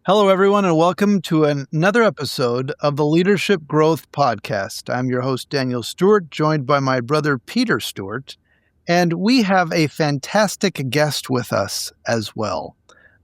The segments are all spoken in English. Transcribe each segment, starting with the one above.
Hello, everyone, and welcome to another episode of the Leadership Growth Podcast. I'm your host, Daniel Stewart, joined by my brother, Peter Stewart, and we have a fantastic guest with us as well.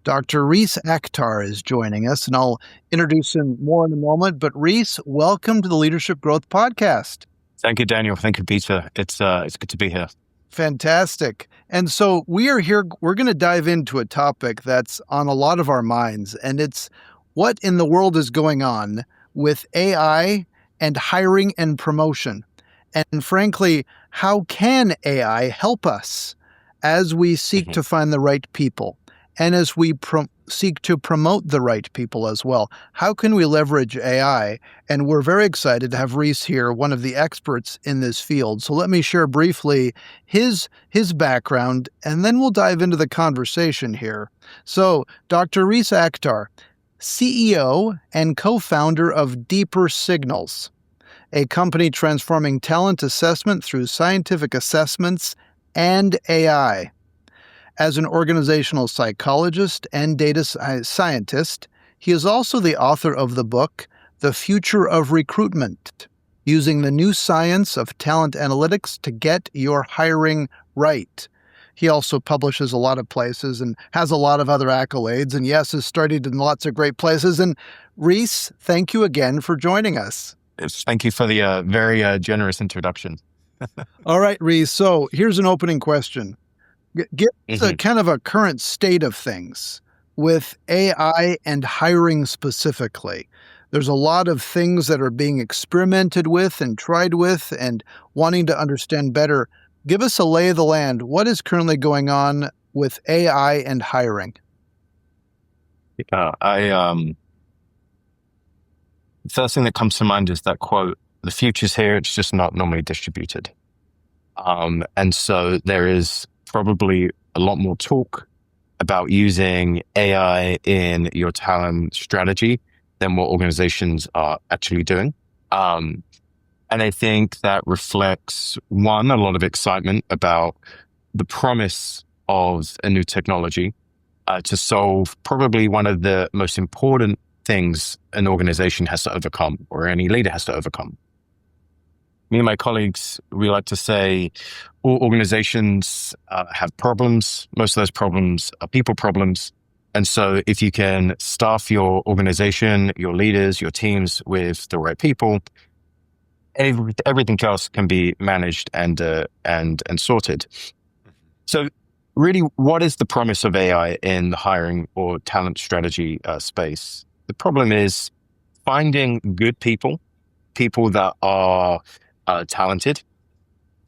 Dr. Reece Akhtar is joining us, and I'll introduce him more in a moment. But Reece, welcome to the Leadership Growth Podcast. Thank you, Daniel. Thank you, Peter. It's good to be here. Fantastic. And so we are here, we're going to dive into a topic that's on a lot of our minds, and it's what in the world is going on with AI and hiring and promotion. And frankly, how can AI help us as we seek to find the right people and as we seek to promote the right people as well? How can we leverage AI? And we're very excited to have Reece here, one of the experts in this field. So let me share briefly his background, and then we'll dive into the conversation here. So Dr. Reece Akhtar, CEO and co-founder of Deeper Signals, a company transforming talent assessment through scientific assessments and AI. As an organizational psychologist and data scientist, he is also the author of the book, The Future of Recruitment, Using the New Science of Talent Analytics to Get Your Hiring Right. He also publishes a lot of places and has a lot of other accolades, and yes, has studied in lots of great places. And Reece, thank you again for joining us. Thank you for the very generous introduction. All right, Reece, so here's an opening question. Give us a kind of a current state of things with AI and hiring specifically. There's a lot of things that are being experimented with and tried with and wanting to understand better. Give us a lay of the land. What is currently going on with AI and hiring? The first thing that comes to mind is that quote, "The future's here, it's just not normally distributed." And so there is probably a lot more talk about using AI in your talent strategy than what organizations are actually doing. And I think that reflects, one, a lot of excitement about the promise of a new technology to solve probably one of the most important things an organization has to overcome or any leader has to overcome. Me and my colleagues, we like to say all organizations have problems. Most of those problems are people problems. And so if you can staff your organization, your leaders, your teams with the right people, everything else can be managed and sorted. So really, what is the promise of AI in the hiring or talent strategy space? The problem is finding good people that are talented,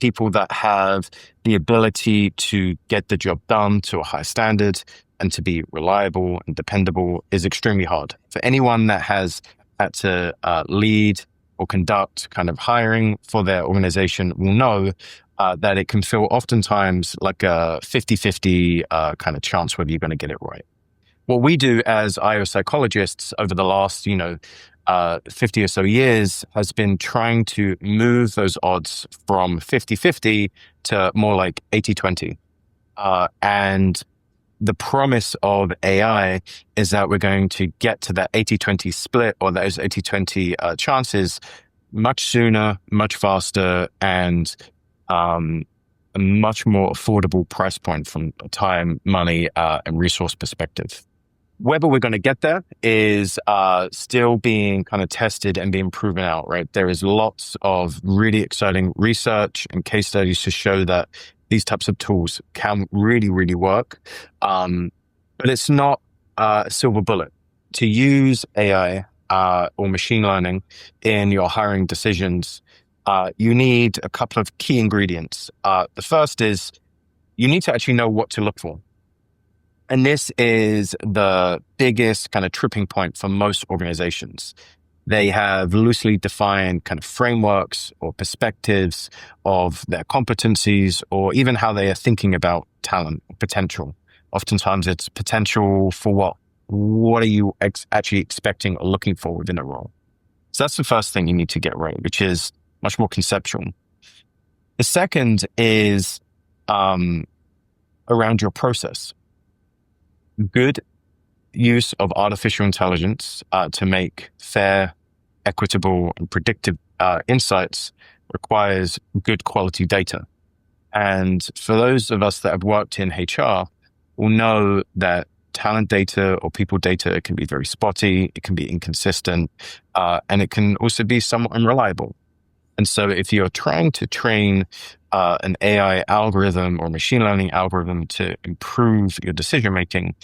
people that have the ability to get the job done to a high standard and to be reliable and dependable is extremely hard. For anyone that has had to lead or conduct kind of hiring for their organization will know that it can feel oftentimes like a 50-50 kind of chance whether you're going to get it right. What we do as IO psychologists over the last, 50 or so years has been trying to move those odds from 50-50 to more like 80-20. And the promise of AI is that we're going to get to that 80-20 split or those 80-20 chances much sooner, much faster, and a much more affordable price point from a time, money, and resource perspective. Whether we're going to get there is still being kind of tested and being proven out, right? There is lots of really exciting research and case studies to show that these types of tools can really, really work. But it's not a silver bullet. To use AI or machine learning in your hiring decisions, you need a couple of key ingredients. The first is you need to actually know what to look for. And this is the biggest kind of tripping point for most organizations. They have loosely defined kind of frameworks or perspectives of their competencies or even how they are thinking about talent potential. Oftentimes it's potential for what? What are you actually expecting or looking for within a role? So that's the first thing you need to get right, which is much more conceptual. The second is around your process. Good use of artificial intelligence to make fair, equitable, and predictive insights requires good quality data. And for those of us that have worked in HR, will know that talent data or people data can be very spotty, it can be inconsistent, and it can also be somewhat unreliable. And so if you're trying to train an AI algorithm or machine learning algorithm to improve your decision making,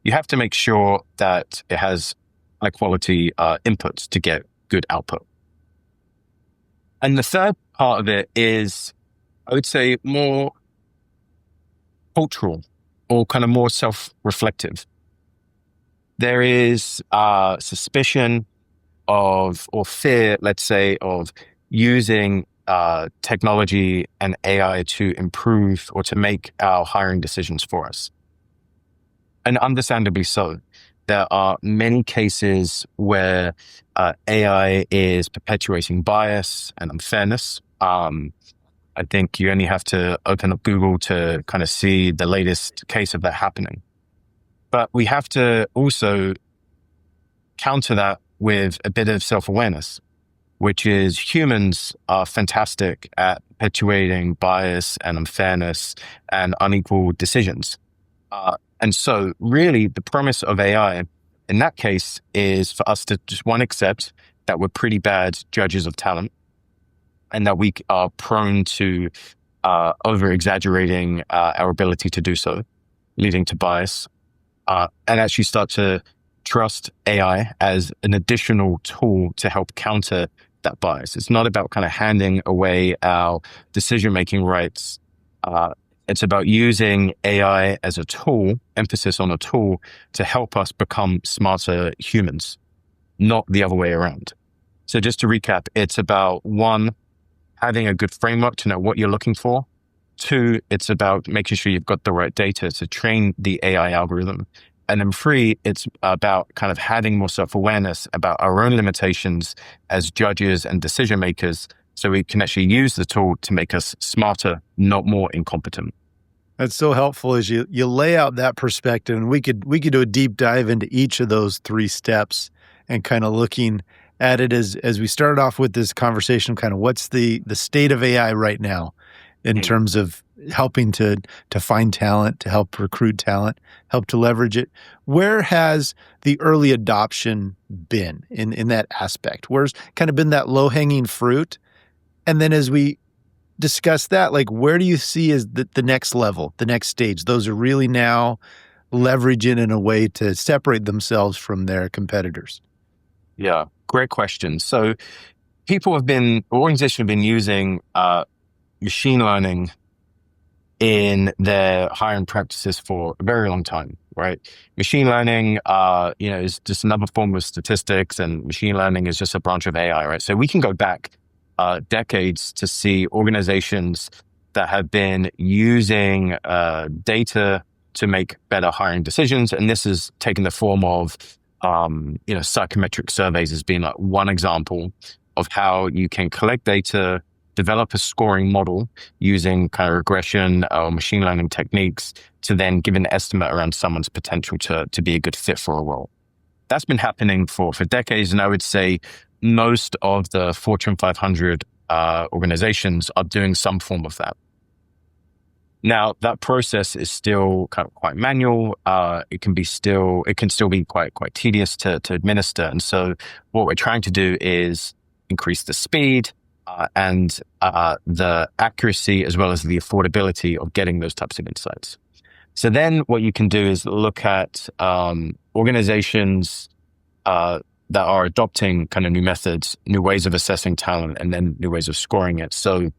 you have to make sure that it has high quality inputs to get good output. And the third part of it is, I would say, more cultural or kind of more self-reflective. There is suspicion of, or fear, let's say, of using technology and AI to improve or to make our hiring decisions for us. And understandably so. There are many cases where AI is perpetuating bias and unfairness. I think you only have to open up Google to kind of see the latest case of that happening. But we have to also counter that with a bit of self-awareness, which is humans are fantastic at perpetuating bias and unfairness and unequal decisions. And so really the premise of AI in that case is for us to just accept that we're pretty bad judges of talent and that we are prone to over-exaggerating our ability to do so, leading to bias, and actually start to trust AI as an additional tool to help counter that bias. It's not about kind of handing away our decision-making rights. It's about using AI as a tool, emphasis on a tool, to help us become smarter humans, not the other way around. So just to recap, it's about 1, having a good framework to know what you're looking for. 2, it's about making sure you've got the right data to train the AI algorithm. And then 3, it's about kind of having more self-awareness about our own limitations as judges and decision makers, so we can actually use the tool to make us smarter, not more incompetent. That's so helpful as you lay out that perspective. And we could do a deep dive into each of those 3 steps and kind of looking at it as we started off with this conversation, kind of what's the state of AI right now in terms of helping to find talent, to help recruit talent, help to leverage it. Where has the early adoption been in that aspect? Where's kind of been that low-hanging fruit? And then as we discuss that, like, where do you see as the next level, the next stage? Those are really now leveraging in a way to separate themselves from their competitors. Yeah, great question. So organizations have been using machine learning in their hiring practices for a very long time, right? Machine learning, is just another form of statistics, and machine learning is just a branch of AI, right? So we can go back decades to see organizations that have been using data to make better hiring decisions. And this has taken the form of, psychometric surveys as being like one example of how you can collect data, develop a scoring model using kind of regression or machine learning techniques to then give an estimate around someone's potential to be a good fit for a role. That's been happening for decades. And I would say most of the Fortune 500 organizations are doing some form of that. Now, that process is still kind of quite manual. It can still be quite tedious to administer. And so what we're trying to do is increase the speed and the accuracy, as well as the affordability of getting those types of insights. So then what you can do is look at organizations that are adopting kind of new methods, new ways of assessing talent, and then new ways of scoring it. So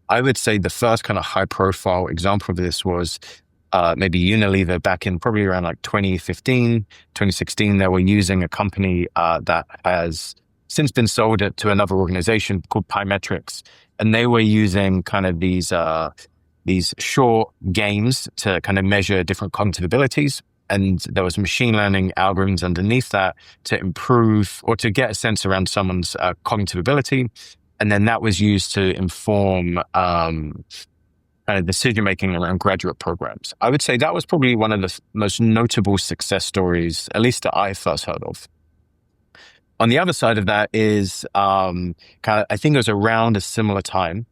I would say the first kind of high profile example of this was maybe Unilever back in probably around like 2015, 2016. They were using a company that has since been sold it to another organization called Pymetrics. And they were using kind of these short games to kind of measure different cognitive abilities. And there was machine learning algorithms underneath that to improve or to get a sense around someone's cognitive ability. And then that was used to inform kind of decision making around graduate programs. I would say that was probably one of the most notable success stories, at least that I first heard of. On the other side of that is kind of, I think it was around a similar time,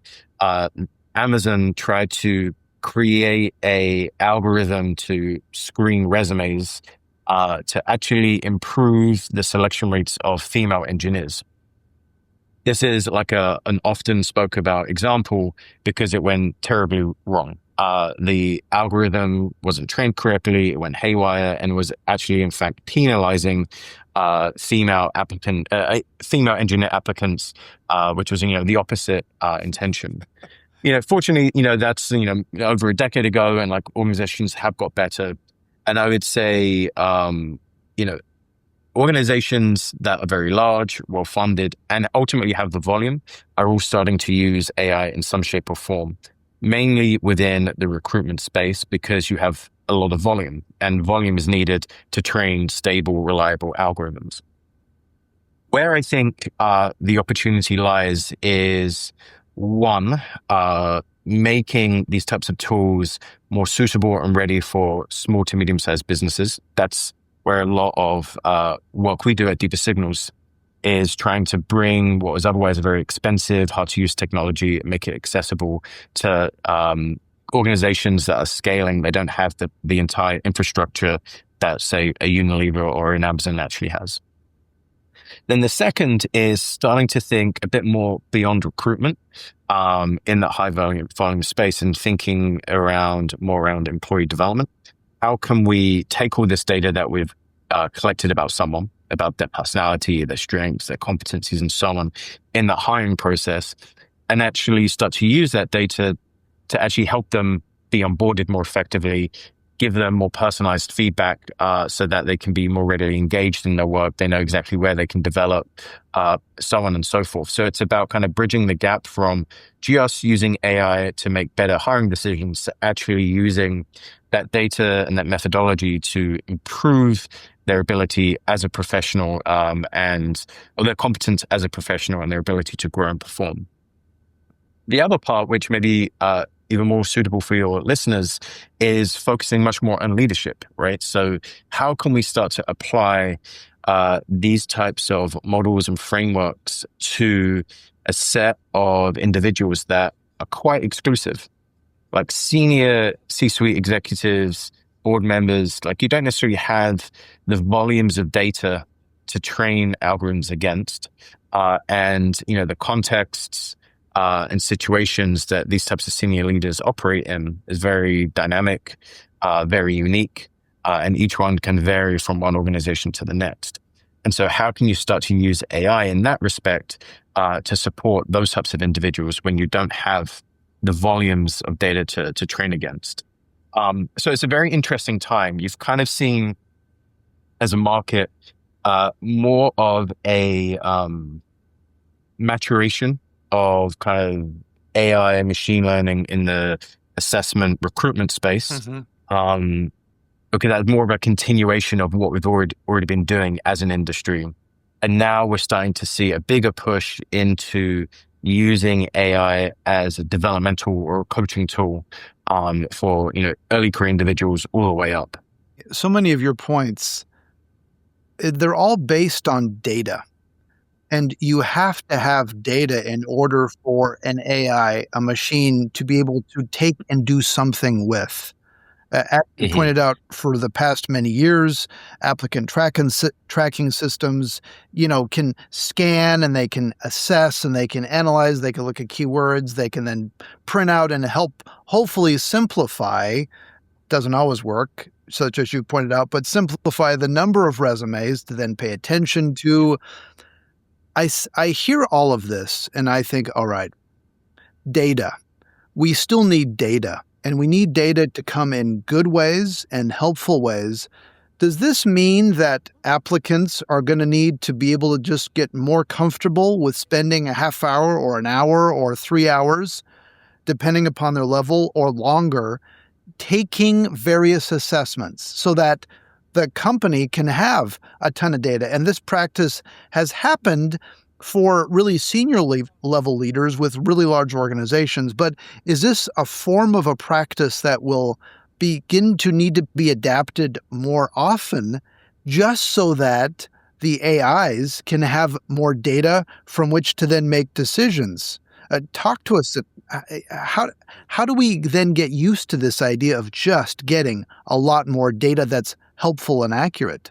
Amazon tried to create a algorithm to screen resumes to actually improve the selection rates of female engineers. This is like an often spoke about example because it went terribly wrong. The algorithm wasn't trained correctly, it went haywire, and was actually, in fact, penalizing female engineer applicants, which was, the opposite intention. Fortunately, that's, over a decade ago, and like organizations have got better. And I would say, organizations that are very large, well-funded, and ultimately have the volume are all starting to use AI in some shape or form, mainly within the recruitment space, because you have a lot of volume, and volume is needed to train stable, reliable algorithms. Where I think the opportunity lies is, one, making these types of tools more suitable and ready for small to medium-sized businesses. That's where a lot of work we do at Deeper Signals is trying to bring what was otherwise a very expensive, hard-to-use technology, make it accessible to organizations that are scaling. They don't have the entire infrastructure that, say, a Unilever or an Amazon actually has. Then the second is starting to think a bit more beyond recruitment in that high volume space, and thinking more around employee development. How can we take all this data that we've collected about someone, about their personality, their strengths, their competencies, and so on, in the hiring process, and actually start to use that data to actually help them be onboarded more effectively, give them more personalized feedback so that they can be more readily engaged in their work. They know exactly where they can develop, so on and so forth. So it's about kind of bridging the gap from just using AI to make better hiring decisions to actually using that data and that methodology to improve their ability as a professional or their competence as a professional and their ability to grow and perform. The other part, which may be even more suitable for your listeners, is focusing much more on leadership, right? So how can we start to apply these types of models and frameworks to a set of individuals that are quite exclusive, like senior C-suite executives, board members? Like, you don't necessarily have the volumes of data to train algorithms against, and the contexts and situations that these types of senior leaders operate in is very dynamic, very unique, and each one can vary from one organization to the next. And so how can you start to use AI in that respect to support those types of individuals when you don't have the volumes of data to train against? So it's a very interesting time. You've kind of seen, as a market, more of a maturation of kind of AI and machine learning in the assessment recruitment space. Mm-hmm. Okay, that's more of a continuation of what we've already been doing as an industry. And now we're starting to see a bigger push into using AI as a developmental or coaching tool for early career individuals all the way up. So many of your points, they're all based on data. And you have to have data in order for an AI, a machine, to be able to take and do something with. As you pointed out, for the past many years, applicant tracking systems, can scan and they can assess and they can analyze, they can look at keywords, they can then print out and help hopefully simplify, doesn't always work, such as you pointed out, but simplify the number of resumes to then pay attention to. I hear all of this and I think, all right, data. We still need data, and we need data to come in good ways and helpful ways. Does this mean that applicants are going to need to be able to just get more comfortable with spending a half hour or an hour or 3 hours, depending upon their level, or longer, taking various assessments so that the company can have a ton of data? And this practice has happened for really senior level leaders with really large organizations. But is this a form of a practice that will begin to need to be adapted more often just so that the AIs can have more data from which to then make decisions? Talk to us. How do we then get used to this idea of just getting a lot more data that's helpful and accurate?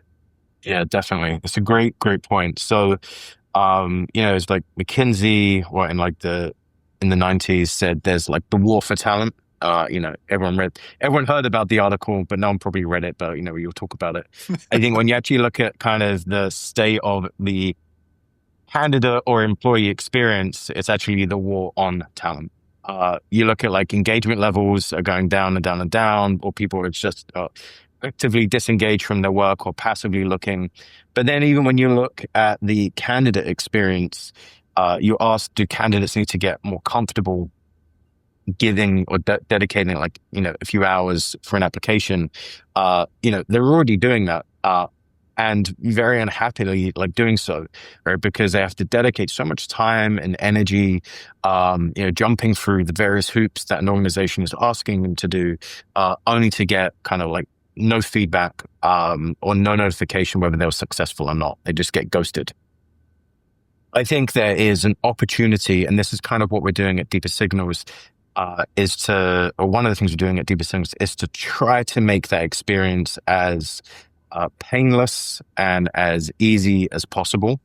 Yeah, definitely. It's a great point. So, it's like McKinsey, what in the 90s said there's like the war for talent. Everyone heard about the article, but no one probably read it, but you'll talk about it. I think when you actually look at kind of the state of the candidate or employee experience, it's actually the war on talent. You look at like engagement levels are going down and down and down, or people are just actively disengaged from their work or passively looking. But then even when you look at the candidate experience, you ask, do candidates need to get more comfortable giving or dedicating a few hours for an application? They're already doing that. And very unhappily doing so, right? Because they have to dedicate so much time and energy, jumping through the various hoops that an organization is asking them to do, only to get kind of like no feedback, or no notification whether they were successful or not. They just get ghosted. I think there is an opportunity, and this is kind of what we're doing at Deeper Signals, one of the things we're doing at Deeper Signals is to try to make that experience as painless and as easy as possible.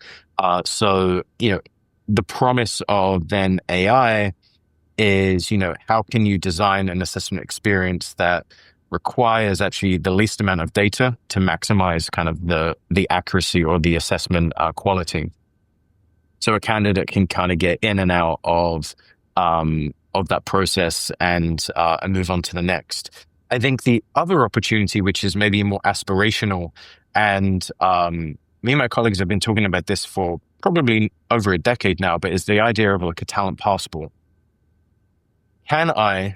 So, the promise of then AI is, how can you design an assessment experience that requires actually the least amount of data to maximize kind of the accuracy or the assessment quality. So a candidate can kind of get in and out of that process and move on to the next. I think the other opportunity, which is maybe more aspirational, and me and my colleagues have been talking about this for probably over a decade now, but is the idea of like a talent passport. Can I,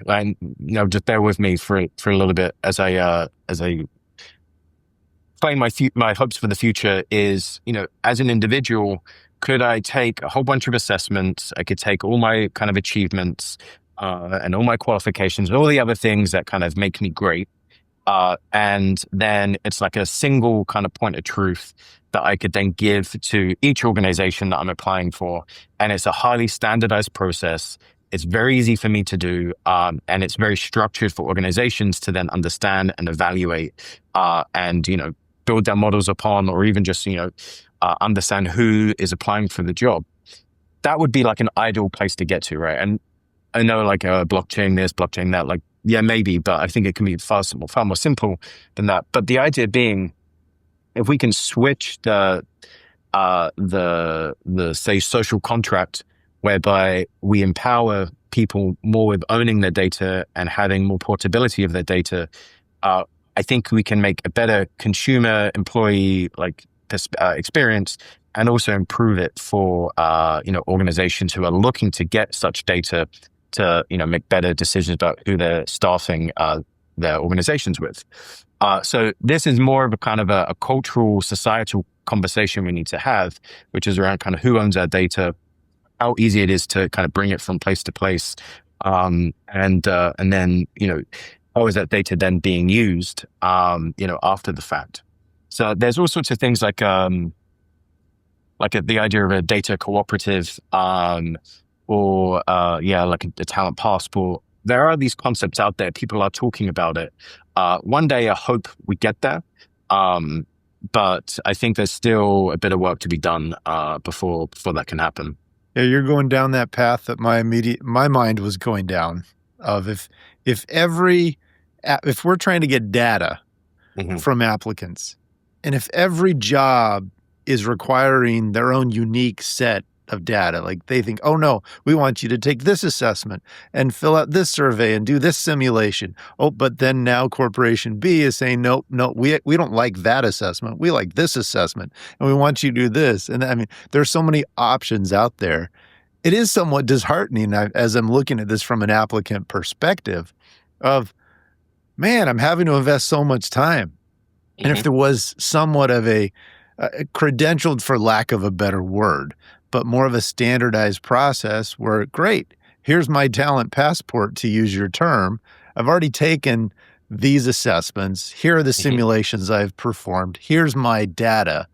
just bear with me for a little bit as I claim my hopes for the future is, as an individual, could I take a whole bunch of assessments? I could take all my kind of achievements, and all my qualifications and all the other things that kind of make me great. And then it's like a single kind of point of truth that I could then give to each organization that I'm applying for. And it's a highly standardized process. It's very easy for me to do. And it's very structured for organizations to then understand and evaluate, and, build their models upon, or even just, understand who is applying for the job. That would be like an ideal place to get to, right? And I know blockchain this, blockchain that, yeah, maybe, but I think it can be far more simple than that. But the idea being, if we can switch the say social contract, whereby we empower people more with owning their data and having more portability of their data, I think we can make a better consumer employee experience, and also improve it for organizations who are looking to get such data to make better decisions about who they're staffing their organizations with. So this is more of a kind of a cultural, societal conversation we need to have, which is around kind of who owns our data, how easy it is to kind of bring it from place to place, and then how is that data then being used after the fact. So there's all sorts of things like the idea of a data cooperative, or like a talent passport. There are these concepts out there. People are talking about it. One day, I hope we get there. But I think there's still a bit of work to be done before that can happen. Yeah, you're going down that path that my mind was going down. Of if we're trying to get data from applicants, and if every job is requiring their own unique set of data, like they think, oh no, we want you to take this assessment and fill out this survey and do this simulation. Oh, but then now corporation B is saying, no, we don't like that assessment. We like this assessment, and we want you to do this. And I mean, there's so many options out there. It is somewhat disheartening as I'm looking at this from an applicant perspective of, man, I'm having to invest so much time. And if there was somewhat of a credentialed, for lack of a better word, but more of a standardized process where, great, here's my talent passport, to use your term. I've already taken these assessments. Here are the simulations I've performed. Here's my data.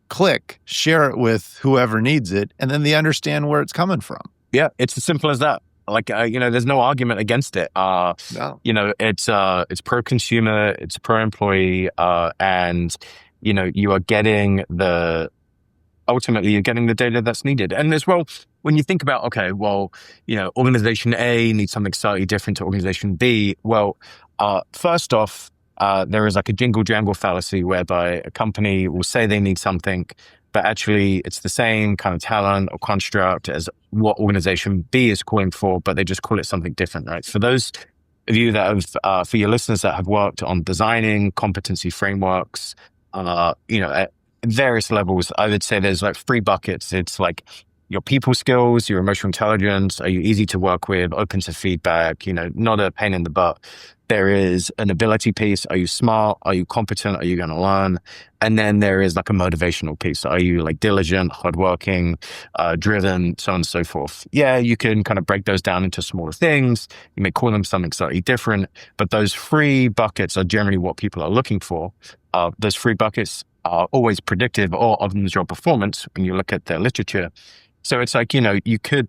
Click, share it with whoever needs it, and then they understand where it's coming from. Yeah, it's as simple as that. Like, there's no argument against it. No. It's pro-consumer, it's pro-employee, and, you are getting ultimately you're getting the data that's needed. And as well, when you think about, organization A needs something slightly different to organization B. Well, first off, there is like a jingle jangle fallacy whereby a company will say they need something, but actually it's the same kind of talent or construct as what organization B is calling for, but they just call it something different, right? For those of you that have, for your listeners that have worked on designing competency frameworks, at various levels, I would say there's like 3 buckets. It's like your people skills, your emotional intelligence. Are you easy to work with, open to feedback, not a pain in the butt? There is an ability piece. Are you smart? Are you competent? Are you going to learn? And then there is like a motivational piece. Are you like diligent, hardworking, driven, so on and so forth? Yeah, you can kind of break those down into smaller things. You may call them something slightly different, but those 3 buckets are generally what people are looking for. Those 3 buckets are always predictive of your performance when you look at their literature. So it's like, you could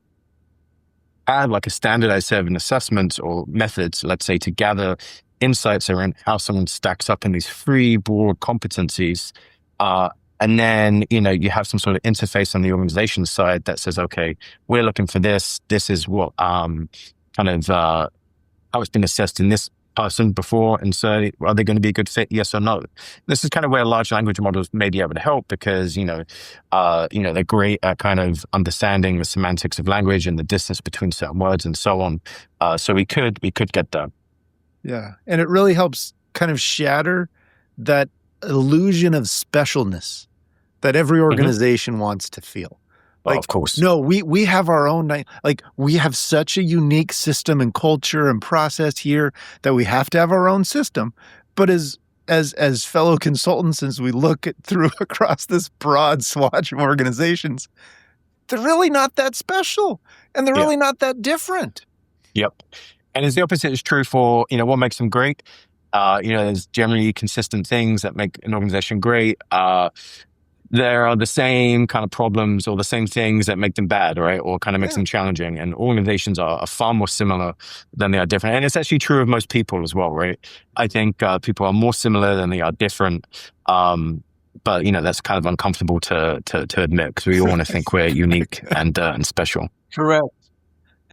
add like a standardized set of assessments or methods, let's say, to gather insights around how someone stacks up in these 3 broad competencies. And then, you have some sort of interface on the organization side that says, okay, we're looking for this. This is what how it's been assessed in this person before, and so are they going to be a good fit, yes or no? This is kind of where large language models may be able to help, because they're great at kind of understanding the semantics of language and the distance between certain words and so on. So we could get that. Yeah, and it really helps kind of shatter that illusion of specialness that every organization wants to feel. Like, of course. No, we have our own, like, we have such a unique system and culture and process here that we have to have our own system. But as fellow consultants, as we look through across this broad swatch of organizations, they're really not that special, and they're really not that different. Yep. And as the opposite is true for, what makes them great. There's generally consistent things that make an organization great. There are the same kind of problems or the same things that make them bad, right? Or kind of makes them challenging. And organizations are far more similar than they are different. And it's actually true of most people as well, right? I think people are more similar than they are different. But, that's kind of uncomfortable to admit, because we all want to think we're unique and special. Correct.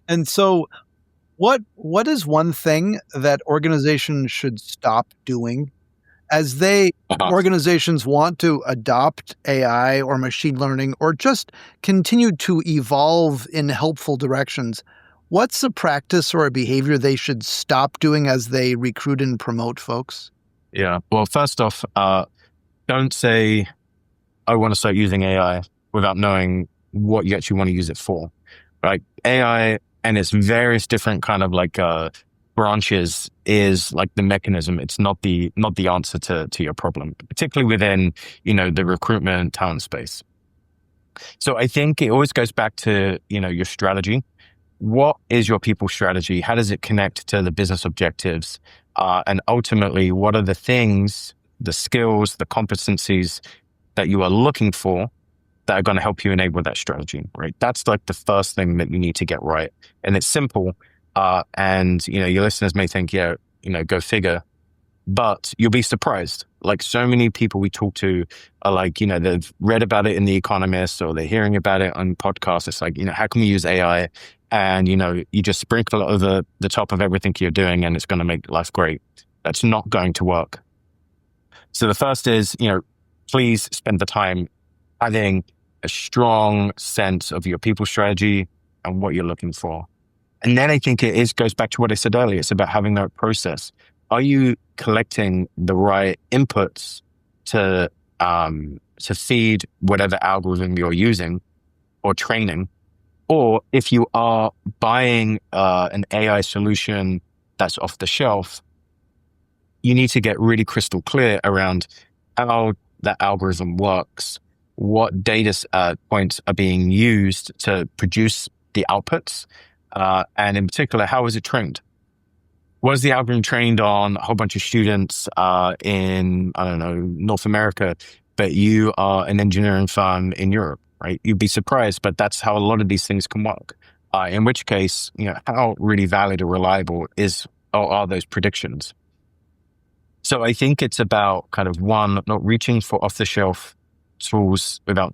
And so what is one thing that organizations should stop doing as organizations want to adopt AI or machine learning, or just continue to evolve in helpful directions? What's a practice or a behavior they should stop doing as they recruit and promote folks? Yeah. Well, first off, don't say, I want to start using AI without knowing what you actually want to use it for. Right? AI and its various different kind of like branches is like the mechanism. It's not the answer to your problem, particularly within, the recruitment talent space. So I think it always goes back to, your strategy. What is your people strategy? How does it connect to the business objectives? And ultimately, what are the things, the skills, the competencies that you are looking for that are going to help you enable that strategy, right? That's like the first thing that you need to get right. And it's simple. And, your listeners may think, go figure, but you'll be surprised. Like, so many people we talk to are like, they've read about it in The Economist, or they're hearing about it on podcasts. It's like, how can we use AI? And, you just sprinkle it over the top of everything you're doing, and it's going to make life great. That's not going to work. So the first is, please spend the time having a strong sense of your people strategy and what you're looking for. And then I think it goes back to what I said earlier. It's about having that process. Are you collecting the right inputs to feed whatever algorithm you're using or training? Or if you are buying an AI solution that's off the shelf, you need to get really crystal clear around how that algorithm works, what data points are being used to produce the outputs, and in particular, how is it trained? Was the algorithm trained on a whole bunch of students in, I don't know, North America, but you are an engineering firm in Europe, right? You'd be surprised, but that's how a lot of these things can work. In which case, how really valid or reliable are those predictions? So I think it's about kind of one, not reaching for off-the-shelf tools without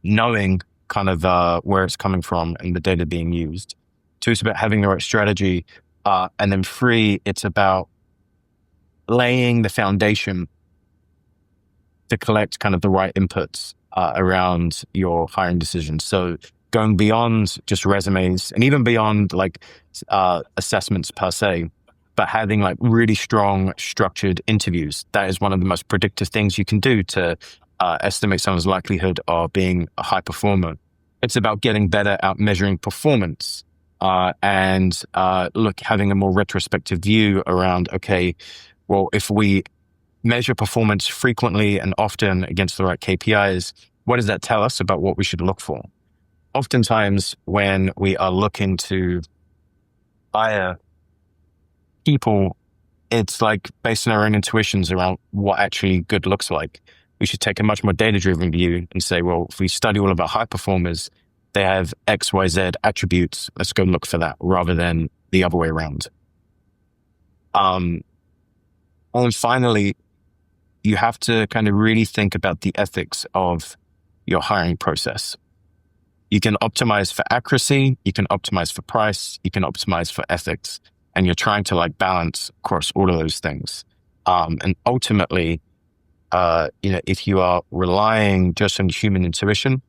knowing kind of where it's coming from and the data being used. Two, it's about having the right strategy. And then three, it's about laying the foundation to collect kind of the right inputs around your hiring decisions. So going beyond just resumes and even beyond like assessments per se, but having like really strong structured interviews. That is one of the most predictive things you can do to estimate someone's likelihood of being a high performer. It's about getting better at measuring performance. And having a more retrospective view around, okay, well, if we measure performance frequently and often against the right KPIs, what does that tell us about what we should look for? Oftentimes, when we are looking to hire people, it's like based on our own intuitions around what actually good looks like. We should take a much more data-driven view and say, well, if we study all of our high performers, they have X, Y, Z attributes. Let's go look for that rather than the other way around. And finally, you have to kind of really think about the ethics of your hiring process. You can optimize for accuracy, you can optimize for price, you can optimize for ethics, and you're trying to like balance across all of those things. And ultimately, if you are relying just on human intuition,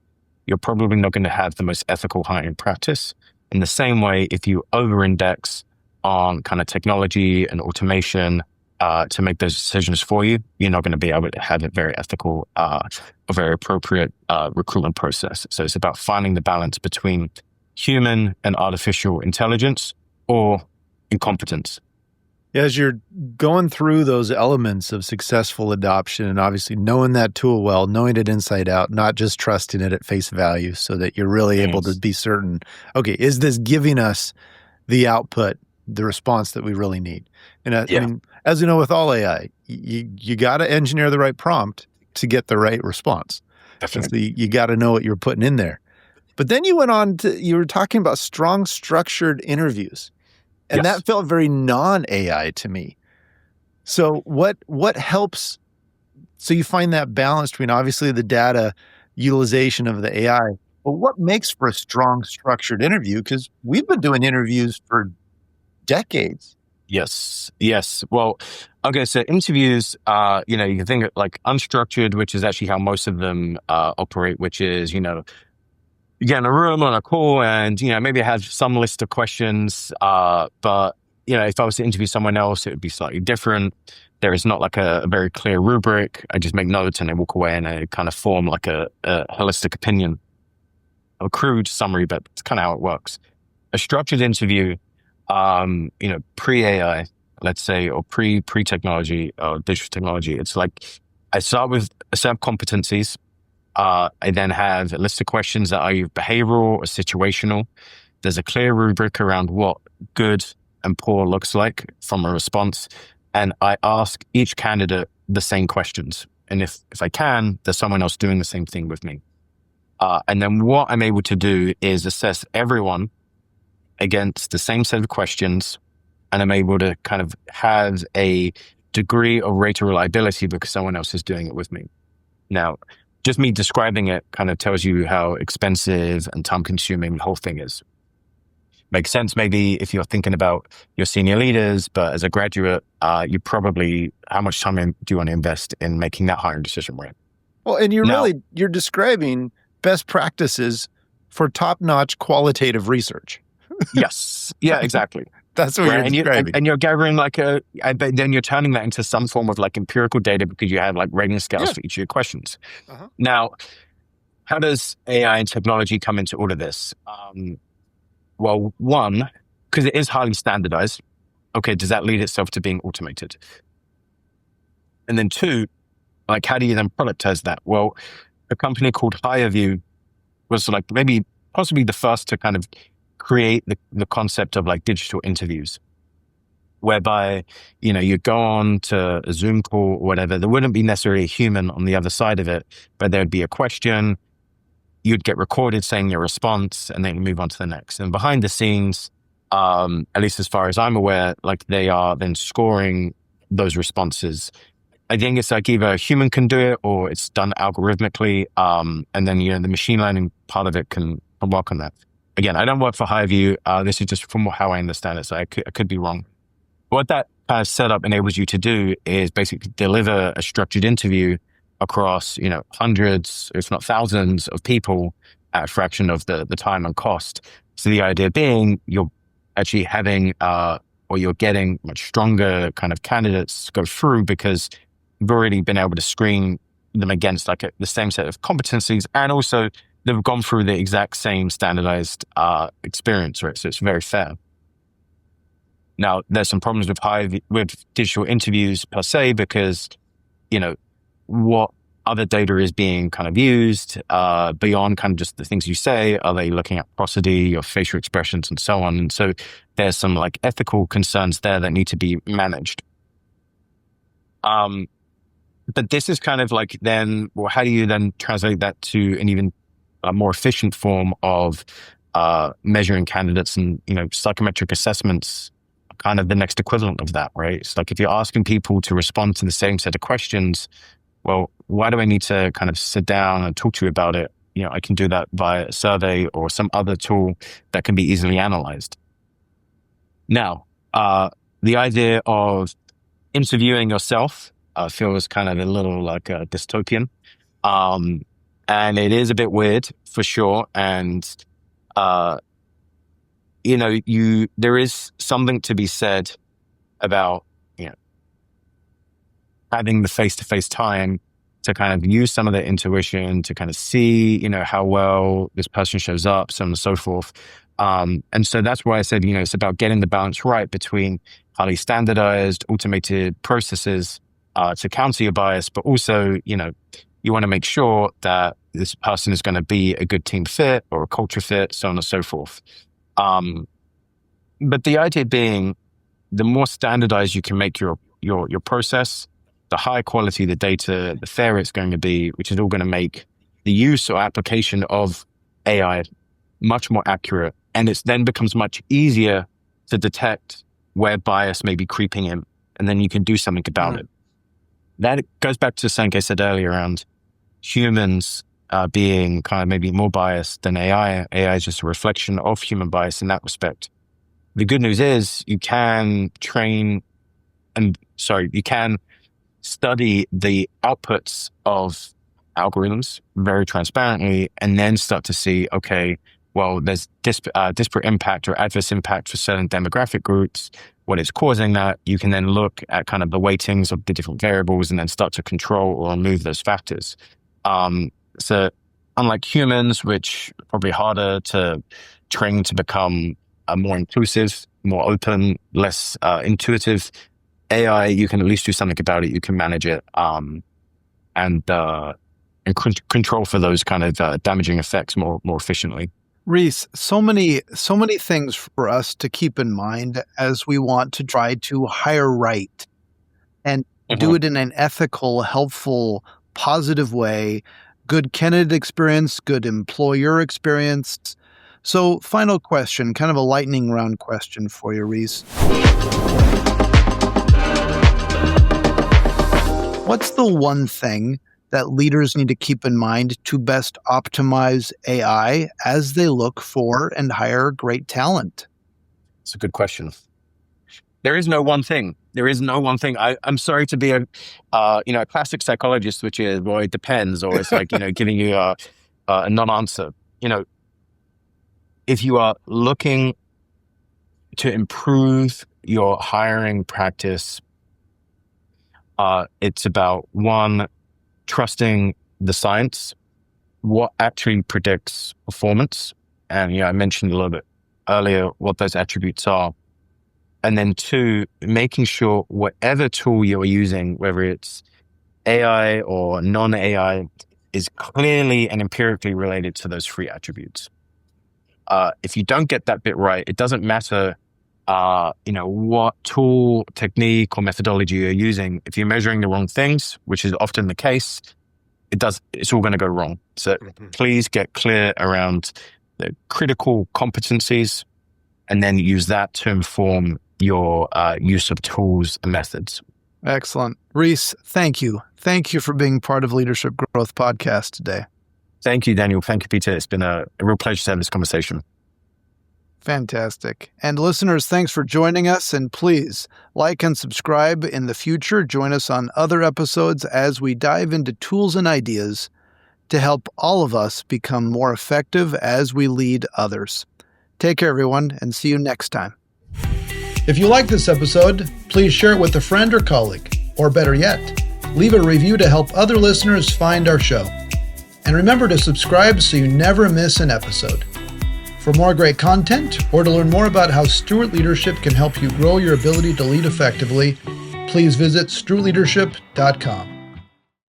you're probably not going to have the most ethical hiring practice. In the same way, if you over-index on kind of technology and automation to make those decisions for you, you're not going to be able to have a very ethical or very appropriate recruitment process. So it's about finding the balance between human and artificial intelligence or incompetence. As you're going through those elements of successful adoption and obviously knowing that tool well, knowing it inside out, not just trusting it at face value so that you're really able to be certain, okay, is this giving us the output, the response that we really need? And I mean, as you know, with all AI, you got to engineer the right prompt to get the right response. Definitely. So you got to know what you're putting in there. But then you went on you were talking about strong structured interviews. And that felt very non-AI to me. So what helps? So you find that balance between obviously the data utilization of the AI, but what makes for a strong structured interview? Because we've been doing interviews for decades. Yes. Well, okay, so interviews, you can think of like unstructured, which is actually how most of them operate, which is, you get in a room on a call and, maybe I have some list of questions, but, if I was to interview someone else, it would be slightly different. There is not like a very clear rubric. I just make notes and I walk away and I kind of form like a holistic opinion, a crude summary, but it's kind of how it works. A structured interview, pre-AI, let's say, or pre-technology or digital technology, it's like I start with a set of competencies. I then have a list of questions that are either behavioral or situational. There's a clear rubric around what good and poor looks like from a response. And I ask each candidate the same questions. And if I can, there's someone else doing the same thing with me. And then what I'm able to do is assess everyone against the same set of questions. And I'm able to kind of have a degree of rate of reliability because someone else is doing it with me. Now, just me describing it kind of tells you how expensive and time consuming the whole thing is. Makes sense maybe if you're thinking about your senior leaders, but as a graduate, you probably, how much time do you want to invest in making that hiring decision right? Well, and you're describing best practices for top-notch qualitative research. Yes. Yeah, exactly. That's what you're describing. And you're gathering but then you're turning that into some form of like empirical data because you have like rating scales for each of your questions. Uh-huh. Now, how does AI and technology come into all of this? Well, one, because it is highly standardized. Okay, does that lead itself to being automated? And then two, like how do you then productize that? Well, a company called HireVue was like maybe possibly the first to kind of create the concept of like digital interviews, whereby, you go on to a Zoom call or whatever. There wouldn't be necessarily a human on the other side of it, but there'd be a question. You'd get recorded saying your response, and then you move on to the next. And behind the scenes, at least as far as I'm aware, like they are then scoring those responses. I think it's like either a human can do it or it's done algorithmically. And then, the machine learning part of it can work on that. Again, I don't work for HireVue. This is just from how I understand it. So I could be wrong. What that kind of setup enables you to do is basically deliver a structured interview across, hundreds, if not thousands of people at a fraction of the time and cost. So the idea being you're actually having, or you're getting much stronger kind of candidates go through because you've already been able to screen them against like the same set of competencies, and also they've gone through the exact same standardized experience, right? So it's very fair. Now, there's some problems with digital interviews per se, because, what other data is being kind of used beyond kind of just the things you say? Are they looking at prosody or facial expressions and so on? And so there's some like ethical concerns there that need to be managed. But this is kind of like then, well, how do you then translate that to an even more efficient form of measuring candidates? And, psychometric assessments kind of the next equivalent of that, right? It's like if you're asking people to respond to the same set of questions, well, why do I need to kind of sit down and talk to you about it? I can do that via a survey or some other tool that can be easily analyzed. Now, the idea of interviewing yourself feels kind of a little like dystopian. And it is a bit weird for sure. And, there is something to be said about, having the face-to-face time to kind of use some of their intuition to kind of see, how well this person shows up, so on and so forth. And so that's why I said, it's about getting the balance right between highly standardized, automated processes to counter your bias, but also, you want to make sure that this person is going to be a good team fit or a culture fit, so on and so forth. But the idea being, the more standardized you can make your process, the higher quality the data, the fairer it's going to be, which is all going to make the use or application of AI much more accurate. And it then becomes much easier to detect where bias may be creeping in, and then you can do something about it. That goes back to something I said earlier around humans being kind of maybe more biased than AI. AI is just a reflection of human bias in that respect. The good news is you can you can study the outputs of algorithms very transparently, and then start to see, okay, well, there's disparate impact or adverse impact for certain demographic groups. What is causing that? You can then look at kind of the weightings of the different variables and then start to control or remove those factors. So unlike humans, which are probably harder to train to become more inclusive, more open, less intuitive, AI, you can at least do something about it. You can manage it and control for those kind of damaging effects more efficiently. Reece, so many things for us to keep in mind as we want to try to hire right and do it in an ethical, helpful, positive way. Good candidate experience, good employer experience. So, final question, kind of a lightning round question for you, Reece. What's the one thing that leaders need to keep in mind to best optimize AI as they look for and hire great talent? It's a good question. There is no one thing. I'm sorry to be a classic psychologist, which is, well, it depends, or it's like, giving you a non-answer. If you are looking to improve your hiring practice, it's about, one, trusting the science, what actually predicts performance. And, I mentioned a little bit earlier what those attributes are. And then two, making sure whatever tool you're using, whether it's AI or non-AI, is clearly and empirically related to those 3 attributes. If you don't get that bit right, it doesn't matter, what tool, technique, or methodology you're using. If you're measuring the wrong things, which is often the case, it's all going to go wrong. So please get clear around the critical competencies, and then use that to inform your use of tools and methods. Excellent. Reece, thank you. Thank you for being part of Leadership Growth Podcast today. Thank you, Daniel. Thank you, Peter. It's been a real pleasure to have this conversation. Fantastic. And listeners, thanks for joining us. And please like and subscribe in the future. Join us on other episodes as we dive into tools and ideas to help all of us become more effective as we lead others. Take care, everyone, and see you next time. If you like this episode, please share it with a friend or colleague, or better yet, leave a review to help other listeners find our show. And remember to subscribe so you never miss an episode. For more great content, or to learn more about how Stewart Leadership can help you grow your ability to lead effectively, please visit stewartleadership.com.